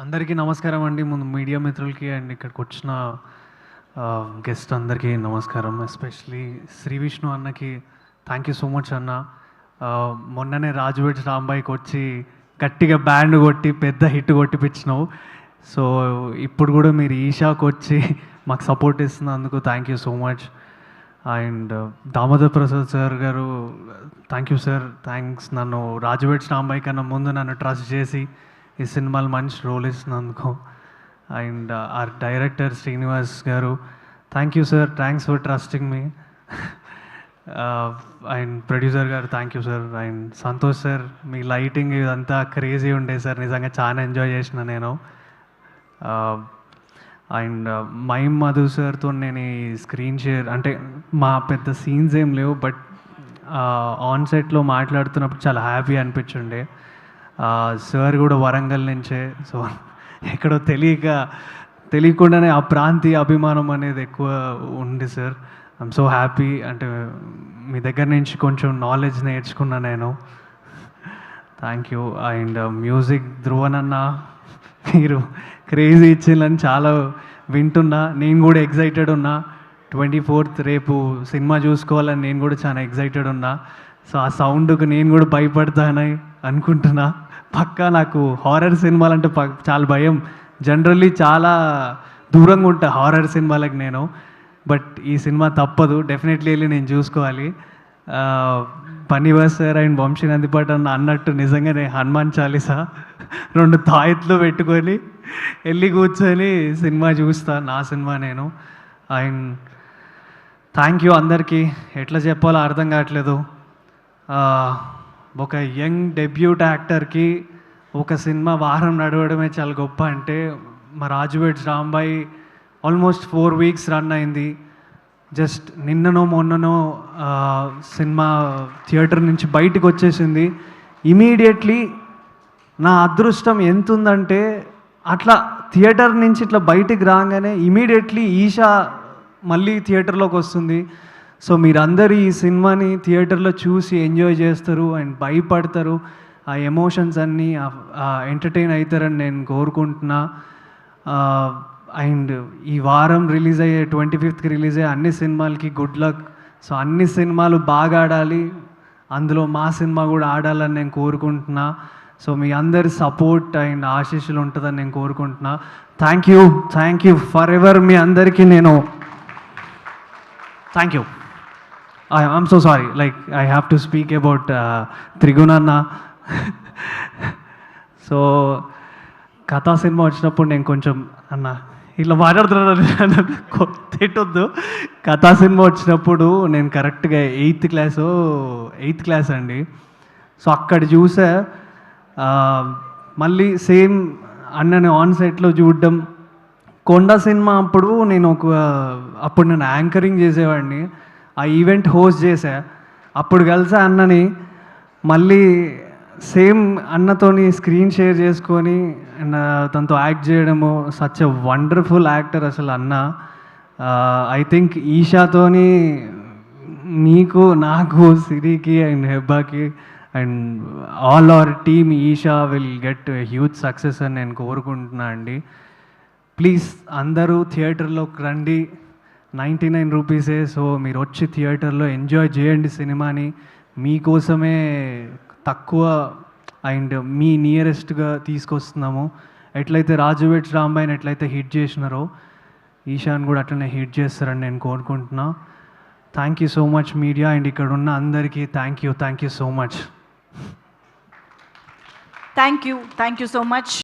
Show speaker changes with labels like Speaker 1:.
Speaker 1: అందరికీ నమస్కారం అండి. ముందు మీడియా మిత్రులకి అండ్ ఇక్కడికి వచ్చిన గెస్ట్ అందరికీ నమస్కారం. ఎస్పెషలీ శ్రీ విష్ణు అన్నకి థ్యాంక్ యూ సో మచ్ అన్న. మొన్ననే రాజు వెడ్స్ రాంబాయికి వచ్చి గట్టిగా బ్యాండ్ కొట్టి పెద్ద హిట్ కొట్టిపించినావు. సో ఇప్పుడు కూడా మీరు ఈషాకి వచ్చి మాకు సపోర్ట్ ఇస్తున్నందుకు thank you so much. And Damodar Prasad sir గారు థ్యాంక్ యూ సార్. థ్యాంక్స్, నన్ను రాజు వెడ్స్ రాంబాయి కన్నా ముందు నన్ను ట్రస్ట్ చేసి ఈ సినిమాలు మంచి రోల్ ఇస్తున్నందుకు. అండ్ ఆర్ డైరెక్టర్ శ్రీనివాస్ గారు thank you sir, thanks for trusting me. And producer గారు thank you sir. And Santosh sir, మీ లైటింగ్ ఇదంతా క్రేజీ ఉండే సార్, నిజంగా చాలా ఎంజాయ్ చేసిన నేను. అండ్ మైమ్ మధు సార్తో నేను ఈ స్క్రీన్ షేర్ అంటే మా పెద్ద సీన్స్ ఏం లేవు, బట్ ఆన్ సెట్లో మాట్లాడుతున్నప్పుడు చాలా హ్యాపీ అనిపించుండే. సార్ కూడా వరంగల్ నుంచే, సో ఎక్కడో తెలియకుండానే ఆ ప్రాంతీయ అభిమానం అనేది ఎక్కువ ఉంది సార్. I'm so happy. అంటే మీ దగ్గర నుంచి కొంచెం నాలెడ్జ్ నేర్చుకున్నా నేను. Thank you. అండ్ మ్యూజిక్ ధ్రువనన్న, మీరు క్రేజీ ఇచ్చిందని చాలా వింటున్నా. నేను కూడా ఎగ్జైటెడ్ ఉన్నా. 24th రేపు సినిమా చూసుకోవాలని నేను కూడా చాలా ఎగ్జైటెడ్ ఉన్నా. సో ఆ సౌండ్కి నేను కూడా భయపడతానని అనుకుంటున్నా. పక్కా నాకు హారర్ సినిమాలంటే చాలా భయం. జనరల్లీ చాలా దూరంగా ఉంటా హారర్ సినిమాలకు నేను. బట్ ఈ సినిమా తప్పదు, డెఫినెట్లీ వెళ్ళి నేను చూసుకోవాలి. పనివాస్ సార్ అండ్ వంశీ నందిపాట అన్నట్టు నిజంగానే హనుమాన్ చాలీసా 2 తాయెత్తులు పెట్టుకొని వెళ్ళి కూర్చొని సినిమా చూస్తా, నా సినిమా నేను. అండ్ థ్యాంక్ యూ అందరికీ. ఎట్లా చెప్పాలో అర్థం కావట్లేదు. ఒక యంగ్ డెబ్యూట్ యాక్టర్కి ఒక సినిమా వారం నడవడమే చాలా గొప్ప. అంటే మా Raju weds Rambai almost 4 weeks run అయింది. జస్ట్ నిన్ననో మొన్ననో సినిమా థియేటర్ నుంచి బయటకు వచ్చేసింది. ఇమీడియట్లీ నా అదృష్టం ఎంత ఉందంటే, అట్లా థియేటర్ నుంచి ఇట్లా బయటికి రాగానే ఇమీడియట్లీ ఈషా మళ్ళీ థియేటర్లోకి వస్తుంది. సో మీరందరూ ఈ సినిమాని థియేటర్లో చూసి ఎంజాయ్ చేస్తారు అండ్ భయపడతారు. ఆ ఎమోషన్స్ అన్నీ ఎంటర్టైన్ అవుతారని నేను కోరుకుంటున్నా. అండ్ ఈ వారం రిలీజ్ అయ్యే 25th రిలీజ్ అయ్యే అన్ని సినిమాలకి గుడ్ లక్. సో అన్ని సినిమాలు బాగా ఆడాలి, అందులో మా సినిమా కూడా ఆడాలని నేను కోరుకుంటున్నా. సో మీ అందరి సపోర్ట్ అండ్ ఆశీస్సులు ఉంటుందని నేను కోరుకుంటున్నా. Thank you forever. మీ అందరికీ నేను thank you. I'm so sorry, like I have to speak about Trigunanna. So కథా సినిమా వచ్చినప్పుడు నేను కొంచెం అన్న ఇట్లా మాట్లాడుతున్నాను, తిట్టొద్దు. కథా సినిమా వచ్చినప్పుడు నేను కరెక్ట్గా 8th క్లాస్ అండి. సో అక్కడ చూసా. మళ్ళీ సేమ్ అన్నని ఆన్ సెట్లో చూడడం. కొండ సినిమా అప్పుడు నేను యాంకరింగ్ చేసేవాడిని, ఆ ఈవెంట్ హోస్ట్ చేశా. అప్పుడు కలిసా అన్నని. మళ్ళీ సేమ్ అన్నతోని స్క్రీన్ షేర్ చేసుకొని తనతో యాక్ట్ చేయడము. సచ్ ఎ వండర్ఫుల్ యాక్టర్ అసలు అన్న. ఐ థింక్ ఈషాతోని నీకు, నాకు, సిరికి అండ్ హెబ్బాకి and all our team Eesha will get huge success అని నేను కోరుకుంటున్నా అండి. ప్లీజ్ అందరూ థియేటర్లోకి రండి. 99 రూపీసే. సో మీరు వచ్చి థియేటర్లో ఎంజాయ్ చేయండి సినిమాని. మీకోసమే తక్కువ అండ్ మీ నియరెస్ట్గా తీసుకొస్తున్నాము. ఎట్లయితే రాజు వెడ్స్ రాంబాయిని ఎట్లయితే హిట్ చేసినారో ఈషాన్ కూడా అట్లనే హిట్ చేస్తారని నేను కోరుకుంటున్నా. Thank you so much media and ఇక్కడ ఉన్న అందరికీ thank you so much.
Speaker 2: Thank you so much.